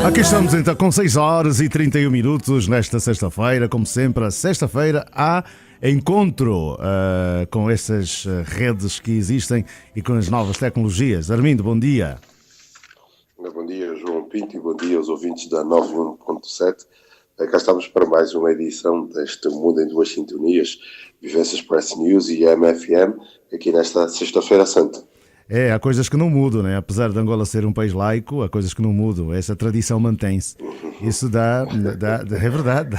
Aqui estamos então com 6 horas e 31 minutos nesta sexta-feira. Como sempre, a sexta-feira há encontro com essas redes que existem e com as novas tecnologias. Armindo, bom dia. Bom dia, João Pinto, e bom dia aos ouvintes da 91.7. Cá estamos para mais uma edição deste Mundo em Duas Sintonias, Vivências Press News e MFM, aqui nesta Sexta-feira Santa. Há coisas que não mudam, né? Apesar de Angola ser um país laico, há coisas que não mudam. Essa tradição mantém-se. Isso é verdade.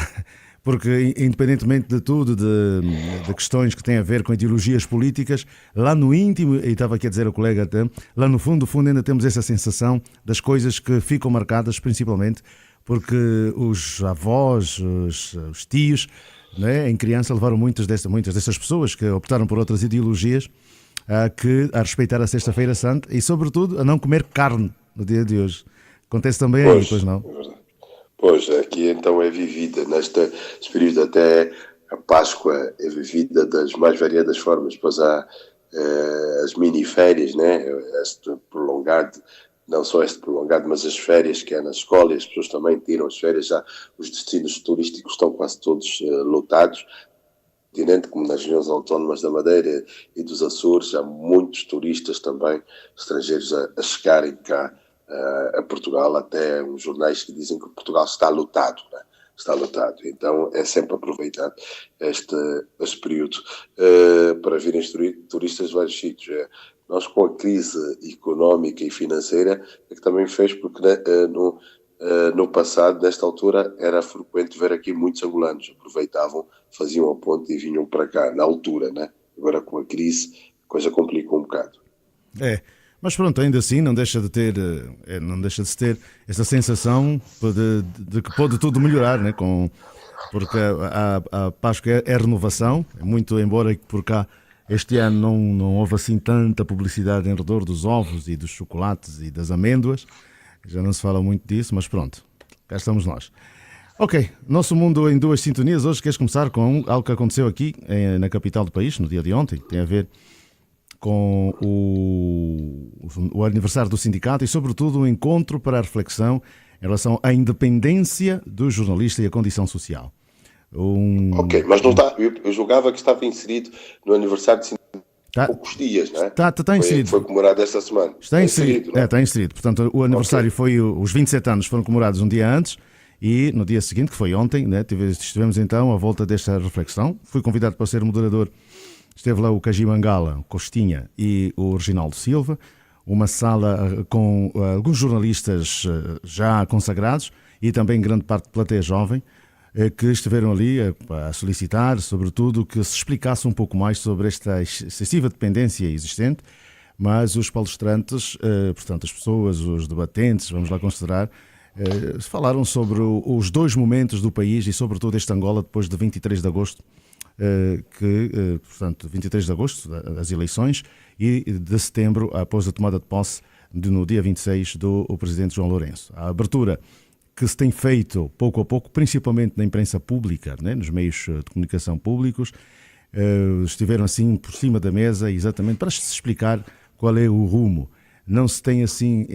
Porque, independentemente de tudo, de questões que têm a ver com ideologias políticas, lá no íntimo, e estava aqui a dizer ao colega até, lá no fundo ainda temos essa sensação das coisas que ficam marcadas, principalmente porque os avós, os tios, né, em criança levaram muitas dessas pessoas que optaram por outras ideologias a respeitar a Sexta-feira Santa e, sobretudo, a não comer carne no dia de hoje. Acontece também aí, pois não? Pois, aqui então é vivida, neste período até a Páscoa é vivida das mais variadas formas, pois há as mini-férias, né? Este prolongado, não só este prolongado, mas as férias que há na escola, e as pessoas também tiram as férias, já os destinos turísticos estão quase todos lotados, como nas regiões autónomas da Madeira e dos Açores, há muitos turistas também, estrangeiros a chegarem cá a Portugal, até uns jornais que dizem que Portugal está lotado, né? Está lotado, então é sempre aproveitado este período para virem turistas de vários sítios. Nós, com a crise económica e financeira, é que também fez, porque no passado, nesta altura, era frequente ver aqui muitos angolanos, aproveitavam, faziam a ponte e vinham para cá, na altura, né? Agora com a crise, a coisa complicou um bocado. Mas pronto, ainda assim não deixa de se ter essa sensação de que pode tudo melhorar, né? Porque a Páscoa é renovação, muito embora por cá este ano não houve assim tanta publicidade em redor dos ovos e dos chocolates e das amêndoas, já não se fala muito disso, mas pronto, cá estamos nós. Ok, nosso Mundo em Duas Sintonias, hoje queres começar com algo que aconteceu aqui na capital do país, no dia de ontem, tem a ver com o aniversário do sindicato e, sobretudo, um encontro para a reflexão em relação à independência do jornalista e a condição social. Ok, mas não está, eu julgava que estava inserido no aniversário de sindicato há poucos dias, não é? Está inserido. Foi comemorado esta semana. Está inserido. Está inserido. Portanto, o aniversário foi, os 27 anos foram comemorados um dia antes e no dia seguinte, que foi ontem, né, estivemos então à volta desta reflexão. Fui convidado para ser moderador. Esteve lá o Kaji Mangala, o Costinha e o Reginaldo Silva, uma sala com alguns jornalistas já consagrados e também grande parte de plateia jovem, que estiveram ali a solicitar, sobretudo, que se explicasse um pouco mais sobre esta excessiva dependência existente, mas os palestrantes, portanto as pessoas, os debatentes, vamos lá considerar, falaram sobre os dois momentos do país e sobretudo este Angola depois de 23 de agosto, portanto, 23 de agosto, as eleições, e de setembro, após a tomada de posse, no dia 26, do presidente João Lourenço. A abertura que se tem feito pouco a pouco, principalmente na imprensa pública, né, nos meios de comunicação públicos, estiveram assim por cima da mesa, exatamente para se explicar qual é o rumo. Não se teve assim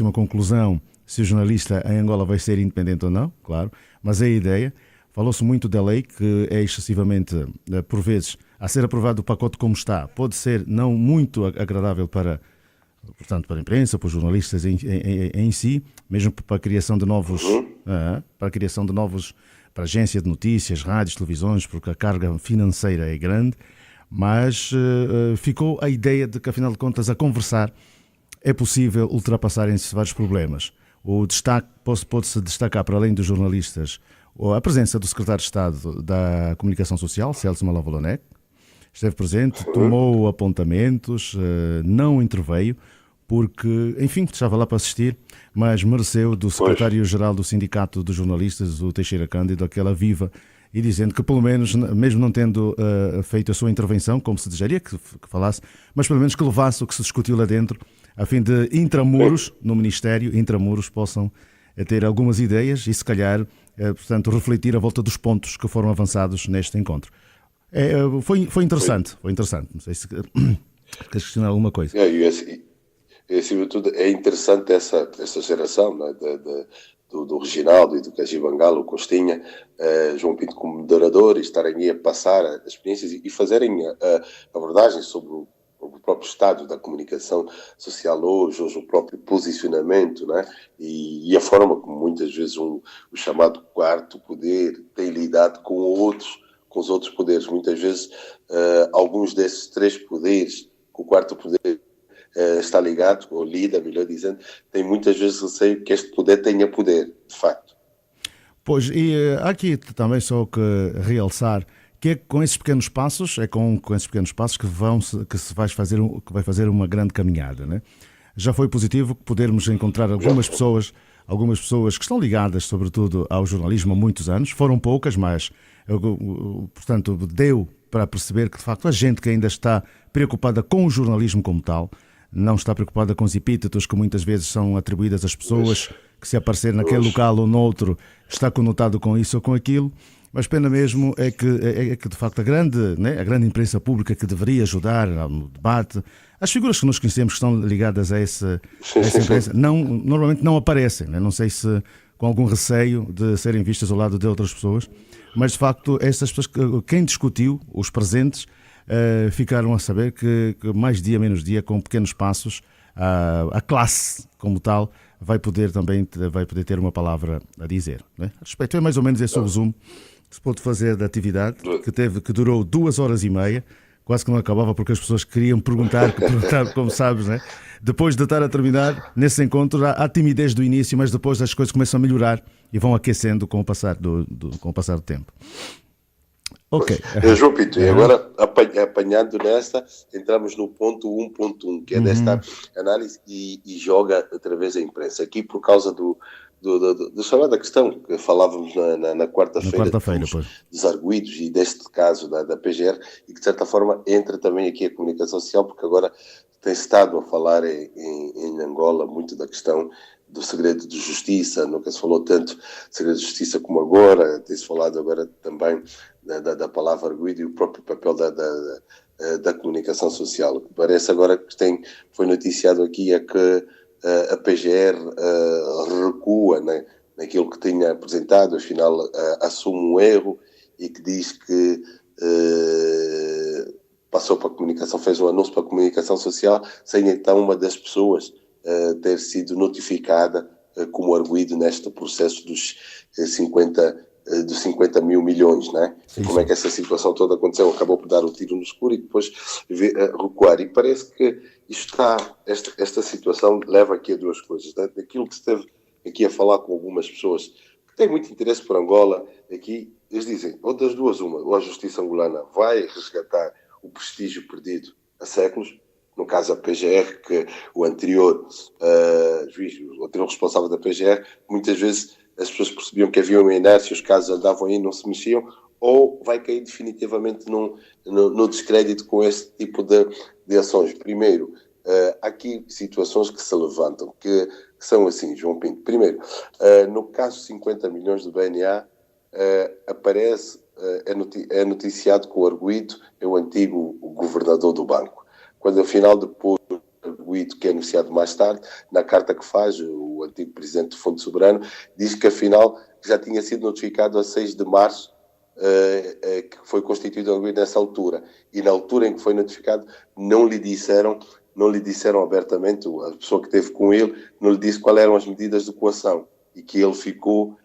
uma conclusão se o jornalista em Angola vai ser independente ou não, claro, mas é a ideia. Falou-se muito da lei, que é excessivamente, por vezes, a ser aprovado o pacote como está, pode ser não muito agradável para a imprensa, para os jornalistas em si, mesmo para a criação de novos, para a agência de notícias, rádios, televisões, porque a carga financeira é grande, mas ficou a ideia de que, afinal de contas, a conversar é possível ultrapassarem-se vários problemas. O destaque pode-se destacar, para além dos jornalistas, a presença do secretário de Estado da Comunicação Social, Celso Malavolonek, esteve presente, tomou apontamentos, não interveio, porque, enfim, estava lá para assistir, mas mereceu do secretário-geral do Sindicato dos Jornalistas, o Teixeira Cândido, aquela viva, e dizendo que, pelo menos, mesmo não tendo feito a sua intervenção, como se desejaria que falasse, mas pelo menos que levasse o que se discutiu lá dentro, a fim de, intramuros, no Ministério, intramuros, possam ter algumas ideias e, se calhar, portanto, refletir à volta dos pontos que foram avançados neste encontro. Foi interessante, Não sei se queres questionar alguma coisa. E, acima de tudo, é interessante essa geração, né, do Reginaldo e do Cajibangalo, o Costinha, João Pinto como moderador, e estarem aí a passar as experiências e fazerem a abordagem sobre o próprio estado da comunicação social hoje o próprio posicionamento, né? E a forma como muitas vezes o chamado quarto poder tem lidado com os outros poderes. Muitas vezes, alguns desses três poderes, o quarto poder está ligado, ou lida, melhor dizendo, tem muitas vezes receio que este poder tenha poder, de facto. Pois, e há aqui também só que realçar que é com esses pequenos passos, com esses pequenos passos que se vai fazer uma grande caminhada, né? Já foi positivo podermos encontrar algumas pessoas que estão ligadas, sobretudo, ao jornalismo há muitos anos. Foram poucas, mas, portanto, deu para perceber que, de facto, a gente que ainda está preocupada com o jornalismo como tal, não está preocupada com os epítetos que muitas vezes são atribuídas às pessoas, que se aparecer naquele local ou noutro está conotado com isso ou com aquilo. Mas pena mesmo é que de facto a grande imprensa pública que deveria ajudar no debate, as figuras que nós conhecemos que estão ligadas a essa imprensa, normalmente não aparecem, né? Não sei se com algum receio de serem vistas ao lado de outras pessoas, mas de facto essas pessoas, quem discutiu, os presentes, ficaram a saber que mais dia menos dia, com pequenos passos, a classe como tal vai poder ter uma palavra a dizer, né? A respeito, é mais ou menos esse o resumo que se pôde fazer da atividade, que durou 2 horas e meia, quase que não acabava porque as pessoas queriam perguntar, como sabes, né? Depois de estar a terminar, nesse encontro há timidez do início, mas depois as coisas começam a melhorar e vão aquecendo com o passar do tempo. Ok. João Pinto, e agora apanhando nesta, entramos no ponto 1.1, que é desta análise e joga através da imprensa. Aqui por causa do chamada questão que falávamos na quarta-feira, dos arguidos e deste caso da PGR, e que de certa forma entra também aqui a comunicação social, porque agora tem-se estado a falar em Angola muito da questão do segredo de justiça, nunca se falou tanto de segredo de justiça como agora, tem-se falado agora também da palavra arguido e o próprio papel da comunicação social. O que parece agora que foi noticiado aqui é que a PGR recua, né, naquilo que tinha apresentado, afinal assume um erro e que diz que passou para a comunicação, fez um anúncio para a comunicação social, sem então uma das pessoas ter sido notificada como arguido neste processo dos 50 mil milhões, né? Sim, como é que essa situação toda aconteceu? Acabou por dar o tiro no escuro e depois recuar. E parece que esta situação leva aqui a duas coisas. Né? Daquilo que esteve aqui a falar com algumas pessoas que têm muito interesse por Angola, aqui eles dizem, ou das duas uma, ou a justiça angolana vai resgatar o prestígio perdido há séculos, no caso a PGR, que o anterior juiz, o anterior responsável da PGR, muitas vezes as pessoas percebiam que havia uma inércia, os casos andavam aí, não se mexiam, ou vai cair definitivamente no descrédito com este tipo de ações. Primeiro, há aqui situações que se levantam, que são assim, João Pinto. Primeiro, no caso 50 milhões do BNA, aparece, é noticiado que o arguido é o antigo governador do banco. Quando afinal depois o arguido, que é anunciado mais tarde, na carta que faz, o antigo presidente do Fundo Soberano, diz que afinal já tinha sido notificado a 6 de março, que foi constituído o arguido nessa altura. E na altura em que foi notificado, não lhe disseram abertamente, a pessoa que esteve com ele, não lhe disse quais eram as medidas de coação e que ele ficou,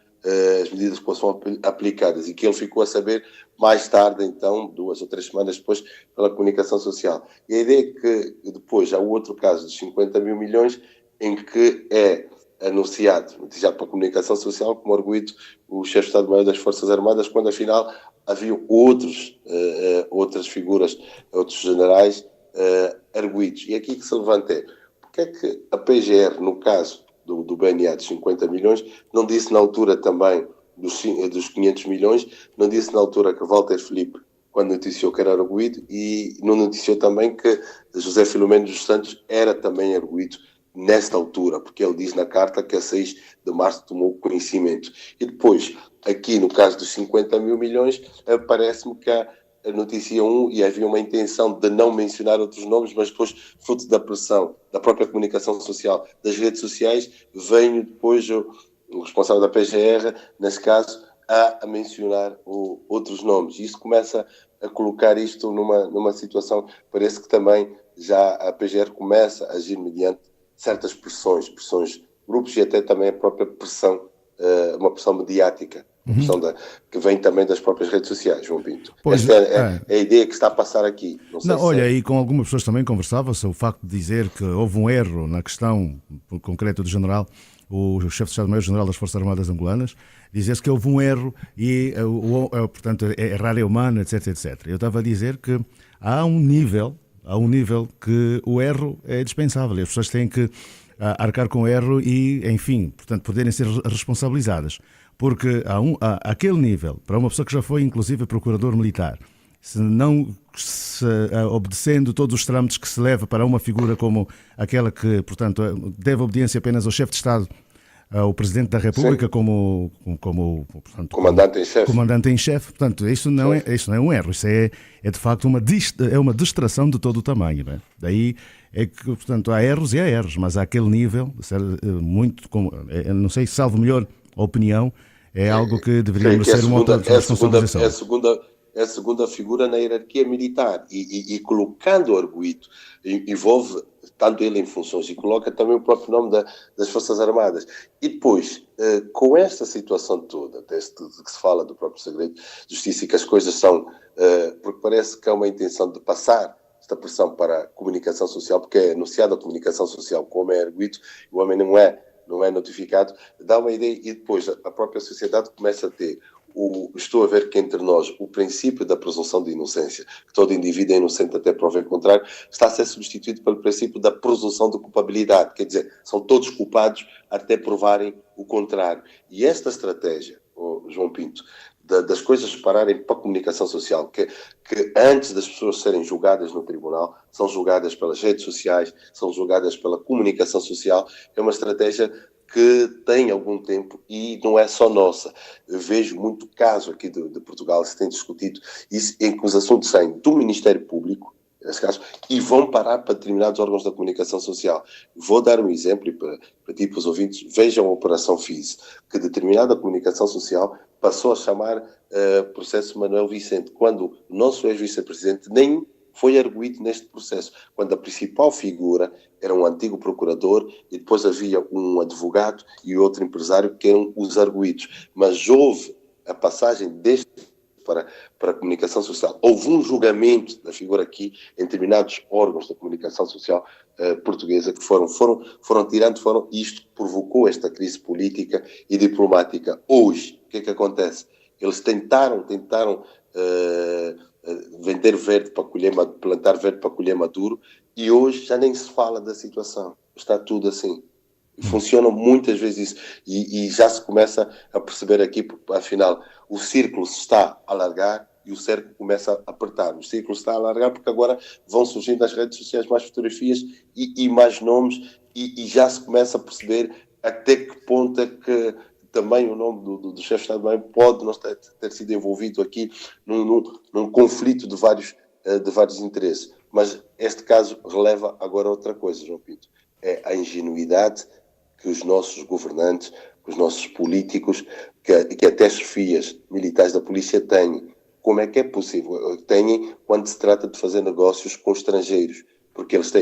as medidas de coação aplicadas, e que ele ficou a saber mais tarde, então, 2 ou 3 semanas depois, pela comunicação social. E a ideia é que depois há o outro caso de 50 mil milhões em que é noticiado para a comunicação social como arguido o chefe de Estado-Maior das Forças Armadas, quando afinal havia outras figuras, outros generais arguidos. E aqui que se levanta é, porque é que a PGR, no caso do BNA de 50 milhões, não disse na altura também dos 500 milhões, não disse na altura que Walter Filipe, quando noticiou que era arguido, e não noticiou também que José Filomeno dos Santos era também arguido nesta altura, porque ele diz na carta que a 6 de março tomou conhecimento. E depois, aqui no caso dos 50 mil milhões, parece-me que noticiam e havia uma intenção de não mencionar outros nomes, mas depois, fruto da pressão da própria comunicação social, das redes sociais, vem depois o responsável da PGR, nesse caso, a mencionar outros nomes. E isso começa a colocar isto numa situação, parece que também já a PGR começa a agir mediante certas pressões, grupos e até também a própria pressão, uma pressão mediática. Que vem também das próprias redes sociais, João Pinto. Pois, Esta é a ideia que está a passar aqui. Não, olha, e com algumas pessoas também conversava-se o facto de dizer que houve um erro na questão concreta do general, o chefe de Estado-Maior-General das Forças Armadas Angolanas, dizer-se que houve um erro e, portanto, errar é humano, etc, etc. Eu estava a dizer que há um nível que o erro é dispensável e as pessoas têm que arcar com o erro e, enfim, portanto, poderem ser responsabilizadas. Porque aquele nível, para uma pessoa que já foi inclusive procurador militar, obedecendo todos os trâmites que se leva para uma figura como aquela que, portanto, deve obediência apenas ao chefe de Estado, ao Presidente da República, como comandante em chefe. Portanto, isso não é um erro, isso é de facto uma distração de todo o tamanho. Não é? Daí é que, portanto, há erros e há erros, mas há aquele nível, muito, não sei, salvo melhor opinião, é algo que deveríamos ser uma responsabilização. É a segunda figura na hierarquia militar e colocando o arguido, envolve tanto ele em funções e coloca também o próprio nome das Forças Armadas. E depois, com esta situação toda, que se fala do próprio segredo de justiça e que as coisas são, porque parece que há uma intenção de passar esta pressão para a comunicação social, porque é anunciada a comunicação social como é arguido, o homem não é notificado, dá uma ideia e depois a própria sociedade começa a ter estou a ver que entre nós o princípio da presunção de inocência, que todo indivíduo é inocente até prova em contrário, está a ser substituído pelo princípio da presunção de culpabilidade, quer dizer, são todos culpados até provarem o contrário. E esta estratégia, João Pinto, das coisas pararem para a comunicação social, que antes das pessoas serem julgadas no tribunal, são julgadas pelas redes sociais, são julgadas pela comunicação social, é uma estratégia que tem algum tempo e não é só nossa. Eu vejo muito caso aqui de Portugal, se tem discutido isso, em que os assuntos saem do Ministério Público, nesse caso, e vão parar para determinados órgãos da comunicação social. Vou dar um exemplo e para ti, para os ouvintes, vejam a Operação FIS, que determinada comunicação social passou a chamar processo Manuel Vicente, quando o nosso ex-vice-presidente nem foi arguido neste processo, quando a principal figura era um antigo procurador e depois havia um advogado e outro empresário que eram os arguidos. Mas houve a passagem deste para a comunicação social. Houve um julgamento da figura aqui em determinados órgãos da comunicação social portuguesa que foram tirando, isto provocou esta crise política e diplomática. Hoje, o que é que acontece? Eles tentaram vender verde para colher, plantar verde para colher maduro, e hoje já nem se fala da situação. Está tudo assim. Funciona muitas vezes isso. E já se começa a perceber aqui, porque afinal o círculo se está a alargar e o cerco começa a apertar. O círculo se está a alargar porque agora vão surgindo nas redes sociais mais fotografias e mais nomes e já se começa a perceber até que ponto é que também o nome do chefe de Estado-Maior pode não ter sido envolvido aqui num conflito de vários interesses. Mas este caso releva agora outra coisa, João Pinto. É a ingenuidade que os nossos governantes, que os nossos políticos, que até chefias militares da polícia têm. Como é que é possível? Têm quando se trata de fazer negócios com estrangeiros. Porque eles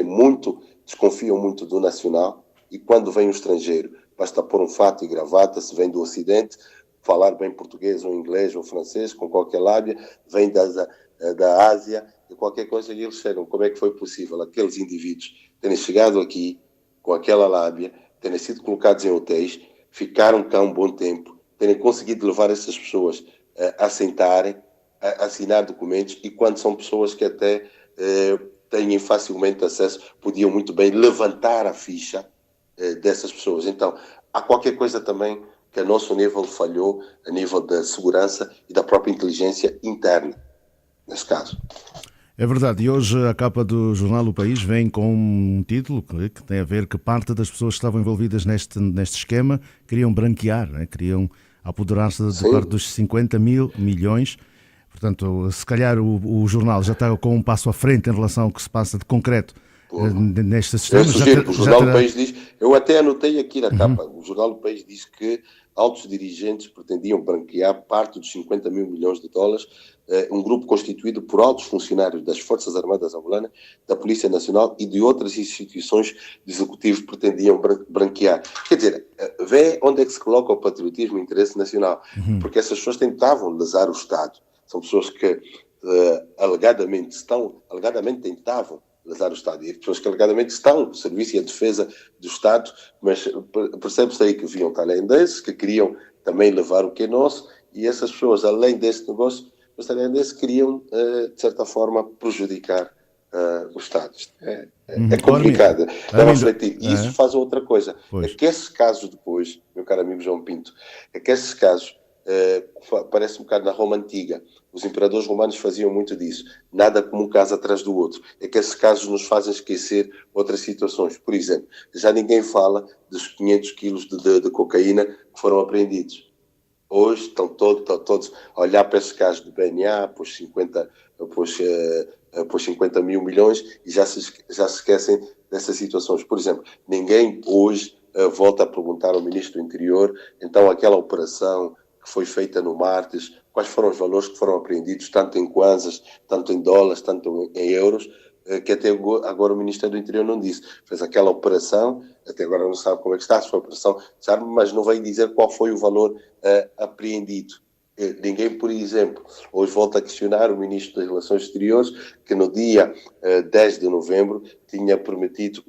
desconfiam muito do nacional e quando vem o estrangeiro, basta pôr um fato e gravata, se vem do Ocidente, falar bem português ou inglês ou francês, com qualquer lábia, vem da Ásia, e qualquer coisa, e eles chegam. Como é que foi possível aqueles indivíduos terem chegado aqui com aquela lábia, terem sido colocados em hotéis, ficaram cá um bom tempo, terem conseguido levar essas pessoas a sentarem, a assinar documentos, e quando são pessoas que até têm facilmente acesso, podiam muito bem levantar a ficha dessas pessoas. Então, há qualquer coisa também que a nosso nível falhou, a nível da segurança e da própria inteligência interna, nesse caso. É verdade, e hoje a capa do jornal O País vem com um título que tem a ver que parte das pessoas que estavam envolvidas neste esquema queriam branquear, né? Queriam apoderar-se de parte dos 50 mil milhões. Portanto, se calhar o jornal já está com um passo à frente em relação ao que se passa de concreto nestes Eu sistemas. sugiro, o Já Jornal do terá... País diz, eu até anotei aqui na capa, o Jornal do País diz que altos dirigentes pretendiam branquear parte dos 50 mil milhões de dólares, um grupo constituído por altos funcionários das Forças Armadas angolanas, da Polícia Nacional e de outras instituições de executivo pretendiam branquear. Quer dizer, vê onde é que se coloca o patriotismo e o interesse nacional, porque essas pessoas tentavam lesar o Estado. São pessoas que alegadamente tentavam lesar o Estado. E pessoas que alegadamente estão no serviço e a defesa do Estado, mas percebe-se aí que viam tailandeses, que queriam também levar o que é nosso, e essas pessoas, além desse negócio, os tailandeses queriam, de certa forma, prejudicar o Estado. É complicado. É refletir. E isso faz outra coisa. Pois. É que esses casos depois, meu caro amigo João Pinto, é que esses casos parece um bocado na Roma Antiga. Os imperadores romanos faziam muito disso. Nada como um caso atrás do outro. É que esses casos nos fazem esquecer outras situações. Por exemplo, já ninguém fala dos 500 quilos de cocaína que foram apreendidos. Hoje estão todos a olhar para esses casos de BNA, por 50 mil milhões, e já se esquecem dessas situações. Por exemplo, ninguém hoje volta a perguntar ao Ministro do Interior, então aquela operação que foi feita no Martes, quais foram os valores que foram apreendidos, tanto em kwanzas, tanto em dólares, tanto em euros, que até agora o Ministério do Interior não disse. Fez aquela operação, até agora não sabe como é que está, se foi a operação, sabe, mas não veio dizer qual foi o valor apreendido. Ninguém, por exemplo, hoje volta a questionar o Ministro das Relações Exteriores, que no dia 10 de novembro tinha prometido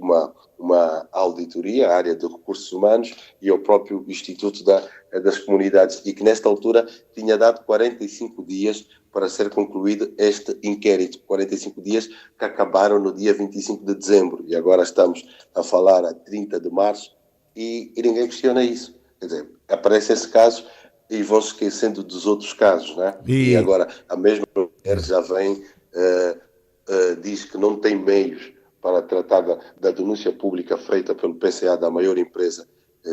uma auditoria à área de recursos humanos e ao próprio Instituto das Comunidades, e que nesta altura tinha dado 45 dias para ser concluído este inquérito. 45 dias que acabaram no dia 25 de dezembro, e agora estamos a falar a 30 de março, e ninguém questiona isso. Quer dizer, aparece esse caso e vão se esquecendo dos outros casos, né? E agora a mesma mulher já vem, diz que não tem meios para tratar da denúncia pública feita pelo PCA da maior empresa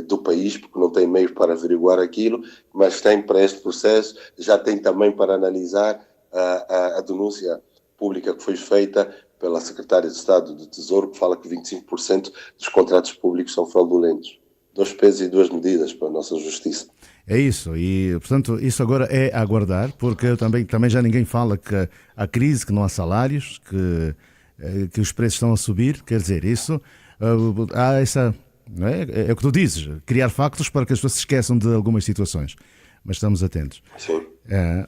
do país, porque não tem meios para averiguar aquilo, mas tem para este processo, já tem também para analisar a denúncia pública que foi feita pela Secretária de Estado do Tesouro, que fala que 25% dos contratos públicos são fraudulentos. 2 pesos e 2 medidas para a nossa justiça. É isso, e portanto isso agora é aguardar, porque também já ninguém fala que há crise, que não há salários, que os preços estão a subir, quer dizer, isso há essa, não é o que tu dizes, criar factos para que as pessoas se esqueçam de algumas situações, mas estamos atentos. Sim.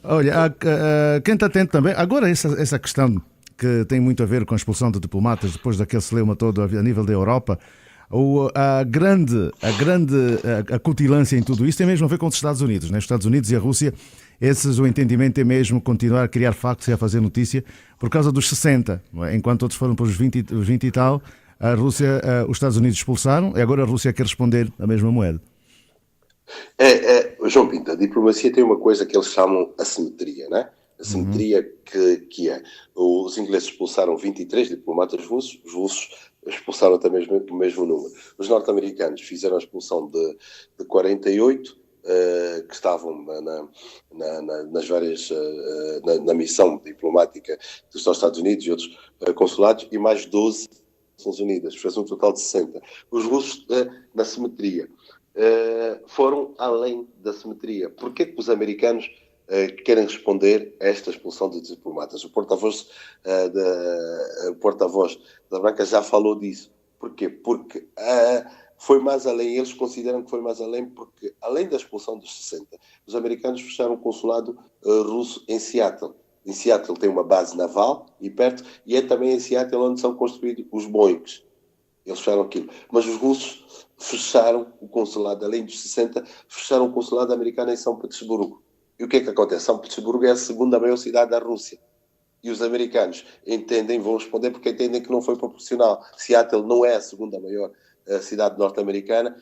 Olha, quem está atento também, agora essa questão que tem muito a ver com a expulsão de diplomatas depois daquele celeuma todo a nível da Europa. A cutilância em tudo isso tem mesmo a ver com os Estados Unidos, né? Os Estados Unidos e a Rússia, o entendimento é mesmo continuar a criar factos e a fazer notícia por causa dos 60, enquanto outros foram para os 20 e tal, a Rússia, os Estados Unidos expulsaram e agora a Rússia quer responder a mesma moeda. João Pinto, a diplomacia tem uma coisa que eles chamam assimetria, né? Assimetria que é, os ingleses expulsaram 23 diplomatas russos, os russos expulsaram também o mesmo número. Os norte-americanos fizeram a expulsão de 48, que estavam nas várias, na missão diplomática dos Estados Unidos e outros consulados, e mais 12 das Nações Unidas, fez um total de 60. Os russos, na simetria, foram além da simetria. Porquê que os americanos querem responder a esta expulsão de diplomatas? O porta-voz da Branca já falou disso. Porquê? Porque foi mais além, eles consideram que foi mais além, porque além da expulsão dos 60, os americanos fecharam o consulado russo em Seattle. Em Seattle tem uma base naval e perto, e é também em Seattle onde são construídos os Boeings. Eles fecharam aquilo. Mas os russos fecharam o consulado, além dos 60, fecharam o consulado americano em São Petersburgo. E o que é que acontece? São Petersburgo é a segunda maior cidade da Rússia. E os americanos vão responder porque entendem que não foi proporcional. Seattle não é a segunda maior cidade norte-americana.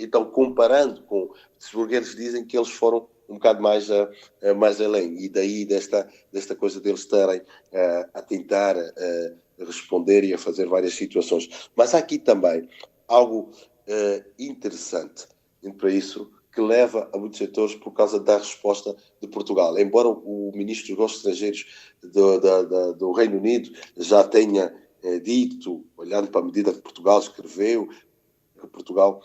Então, comparando com Petersburgo, eles dizem que eles foram um bocado mais além. E daí desta coisa deles estarem a tentar responder e a fazer várias situações. Mas há aqui também algo interessante. E para isso que leva a muitos setores por causa da resposta de Portugal. Embora o ministro dos Negócios Estrangeiros do Reino Unido já tenha dito, olhando para a medida que Portugal escreveu, que Portugal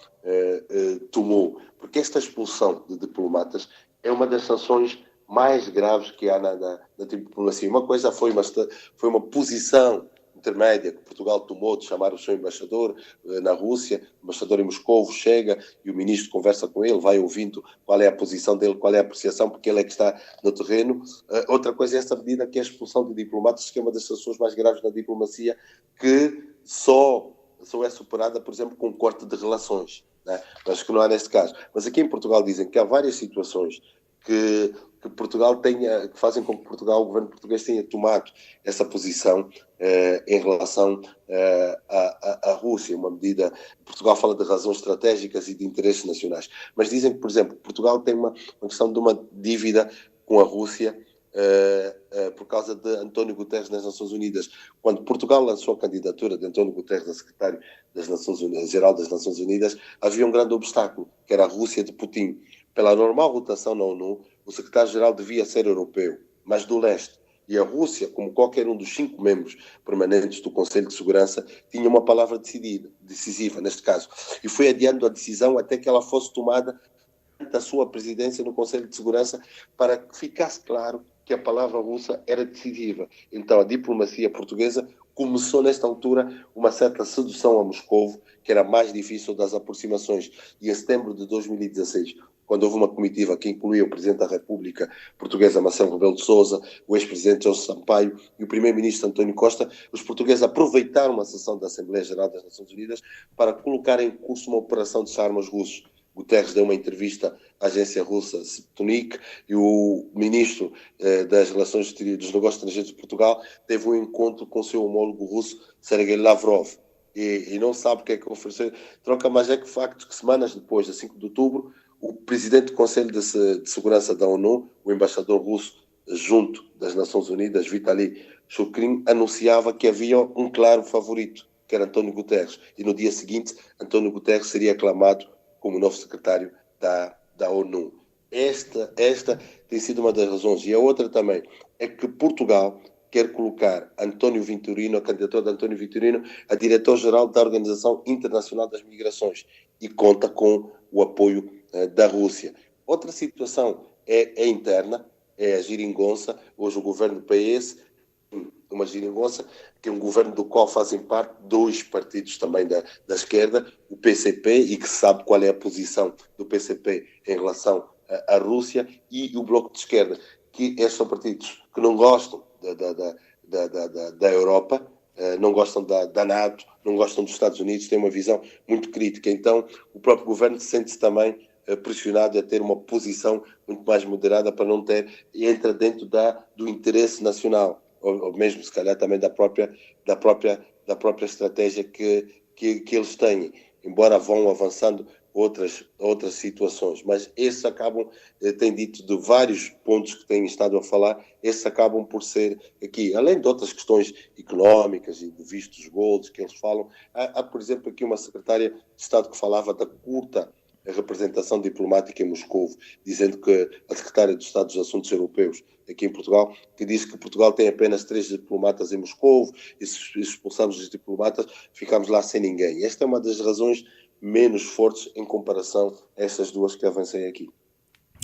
tomou, porque esta expulsão de diplomatas é uma das sanções mais graves que há na diplomacia. Uma coisa foi uma posição intermédia que Portugal tomou de chamar o seu embaixador na Rússia, o embaixador em Moscovo chega e o ministro conversa com ele, vai ouvindo qual é a posição dele, qual é a apreciação, porque ele é que está no terreno. Outra coisa é esta medida que é a expulsão de diplomatas, que é uma das sanções mais graves na diplomacia, que só é superada, por exemplo, com um corte de relações, né? Acho que não há neste caso. Mas aqui em Portugal dizem que há várias situações que Portugal que fazem com que o governo português tenha tomado essa posição em relação à Rússia, uma medida. Portugal fala de razões estratégicas e de interesses nacionais, mas dizem que, por exemplo, Portugal tem uma questão de uma dívida com a Rússia por causa de António Guterres nas Nações Unidas. Quando Portugal lançou a candidatura de António Guterres a secretário geral das Nações Unidas, havia um grande obstáculo, que era a Rússia de Putin. Pela normal rotação na ONU, o secretário-geral devia ser europeu, mas do leste. E a Rússia, como qualquer um dos 5 membros permanentes do Conselho de Segurança, tinha uma palavra decisiva neste caso. E foi adiando a decisão até que ela fosse tomada da sua presidência no Conselho de Segurança, para que ficasse claro que a palavra russa era decisiva. Então a diplomacia portuguesa começou nesta altura uma certa sedução a Moscovo, que era a mais difícil das aproximações. E em setembro de 2016, quando houve uma comitiva que incluía o Presidente da República Portuguesa, Marcelo Rebelo de Sousa, o ex-presidente Jorge Sampaio e o Primeiro-Ministro António Costa, os portugueses aproveitaram uma sessão da Assembleia Geral das Nações Unidas para colocar em curso uma operação de desarmes russos. Guterres deu uma entrevista à agência russa Sputnik e o ministro das Relações Exteriores dos Negócios Estrangeiros de Portugal teve um encontro com o seu homólogo russo, Sergei Lavrov. E não sabe o que é que ofereceu troca, mas é que o facto que semanas depois, a 5 de outubro, o presidente do Conselho de Segurança da ONU, o embaixador russo junto das Nações Unidas, Vitaly Churkin, anunciava que havia um claro favorito, que era António Guterres. E no dia seguinte, António Guterres seria aclamado como novo secretário da ONU. Esta tem sido uma das razões. E a outra também é que Portugal quer colocar António Vitorino, a candidatura de António Vitorino, a diretor-geral da Organização Internacional das Migrações, e conta com o apoio da Rússia. Outra situação é interna, é a geringonça. Hoje o governo PS, uma geringonça, que é um governo do qual fazem parte 2 partidos também da esquerda, o PCP, e que se sabe qual é a posição do PCP em relação à Rússia, e o Bloco de Esquerda, que estes são partidos que não gostam da Europa, não gostam da NATO, não gostam dos Estados Unidos, têm uma visão muito crítica. Então o próprio governo sente-se também pressionado a ter uma posição muito mais moderada para não ter, entra dentro do interesse nacional, ou mesmo se calhar também da própria estratégia que eles têm, embora vão avançando outras situações. Mas esses acabam, tem dito de vários pontos que têm estado a falar, esses acabam por ser aqui, além de outras questões económicas e de vistos gold que eles falam, há, por exemplo, aqui uma secretária de Estado que falava da curta representação diplomática em Moscovo, dizendo que a secretária de Estado dos Assuntos Europeus aqui em Portugal, que diz que Portugal tem apenas 3 diplomatas em Moscovo, e se expulsamos os diplomatas, ficamos lá sem ninguém. Esta é uma das razões menos fortes em comparação a essas 2 que avancei aqui.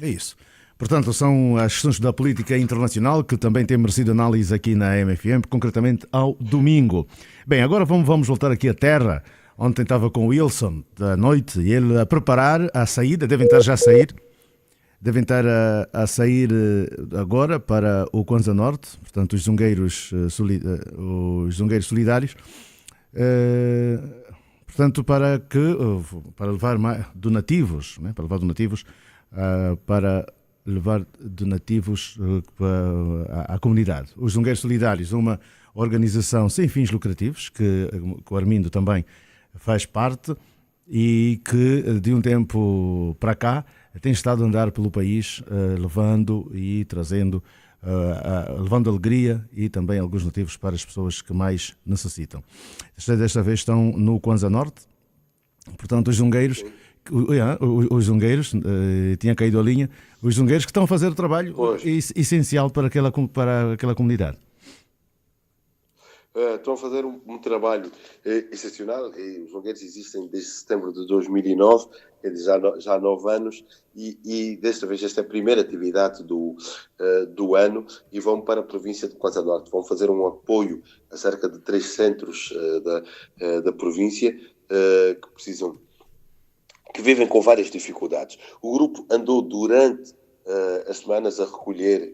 É isso. Portanto, são as questões da política internacional que também têm merecido análise aqui na MFM, concretamente ao domingo. Bem, agora vamos voltar aqui à terra. Ontem estava com o Wilson da noite e ele a preparar a saída, devem estar a sair agora para o Kwanza Norte, portanto os zungueiros solidários, portanto para levar donativos, né? Para levar donativos à comunidade. Os Zungueiros Solidários, uma organização sem fins lucrativos, que o Armindo também faz parte e que de um tempo para cá tem estado a andar pelo país levando e trazendo, levando alegria e também alguns motivos para as pessoas que mais necessitam. Desta vez estão no Kwanza Norte, portanto os zungueiros Os zungueiros, tinha caído a linha, os zungueiros que estão a fazer o trabalho essencial para aquela comunidade. Estão a fazer um trabalho excepcional. Os zungueiros existem desde setembro de 2009, quer dizer, já há 9 anos, e desta vez esta é a primeira atividade do ano, e vão para a província de Kwanza Norte. Vão fazer um apoio a cerca de 3 centros da província que vivem com várias dificuldades. O grupo andou durante as semanas a recolher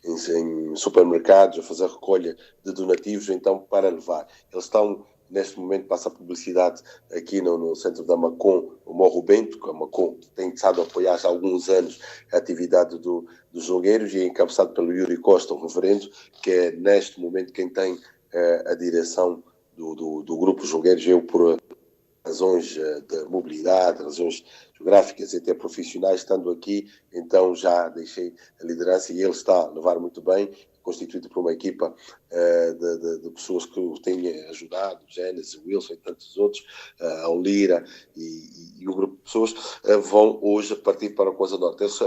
em supermercados, a fazer recolha de donativos, então, para levar. Eles estão, neste momento, passa a publicidade aqui no centro da Macon, o Morro Bento, que a Macon tem estado a apoiar já há alguns anos a atividade dos zungueiros, e é encabeçado pelo Yuri Costa, o reverendo, que é, neste momento, quem tem a direção do grupo Zungueiros. Eu, por razões de mobilidade, razões geográficas e até profissionais, estando aqui, então já deixei a liderança, e ele está a levar muito bem, constituído por uma equipa de pessoas que o têm ajudado, Gênesis, Wilson e tantos outros, a Olira e um grupo de pessoas, vão hoje partir para o Kwanza Norte. Eles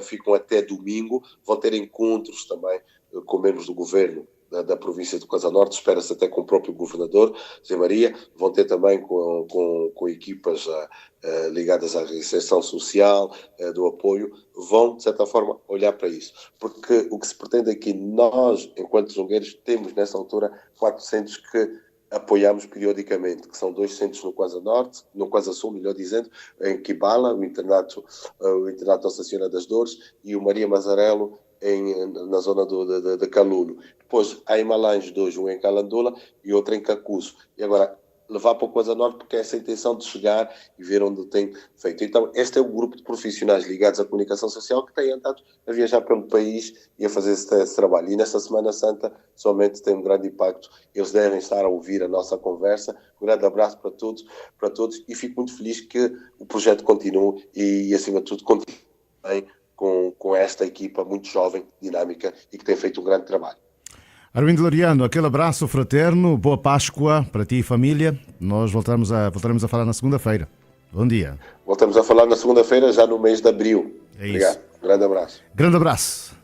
ficam até domingo, vão ter encontros também com membros do governo da província do Kwanza Norte, espera-se até com o próprio governador, Zé Maria. Vão ter também com equipas ligadas à reinserção social, do apoio. Vão, de certa forma, olhar para isso. Porque o que se pretende aqui, nós, enquanto zungueiros, temos nessa altura 4 centros que apoiamos periodicamente, que são 2 centros no Kwanza Norte, no Kwanza Sul, melhor dizendo, em Kibala, o internato Nossa Senhora das Dores, e o Maria Mazarelo, na zona de Calulo. Depois há em Malange 2, um em Calandula e outro em Cacuso. E agora levar para o Kwanza Norte, porque é essa a intenção de chegar e ver onde tem feito. Então, este é o grupo de profissionais ligados à comunicação social que tem andado a viajar pelo país e a fazer esse trabalho. E nesta Semana Santa, somente tem um grande impacto. Eles devem estar a ouvir a nossa conversa. Um grande abraço para todos, e fico muito feliz que o projeto continue e acima de tudo, continue bem com esta equipa muito jovem, dinâmica e que tem feito um grande trabalho. Armindo Laureano, aquele abraço fraterno, boa Páscoa para ti e família. Nós voltaremos a falar na segunda-feira. Bom dia. Voltamos a falar na segunda-feira, já no mês de abril. É isso. Obrigado. Grande abraço. Grande abraço.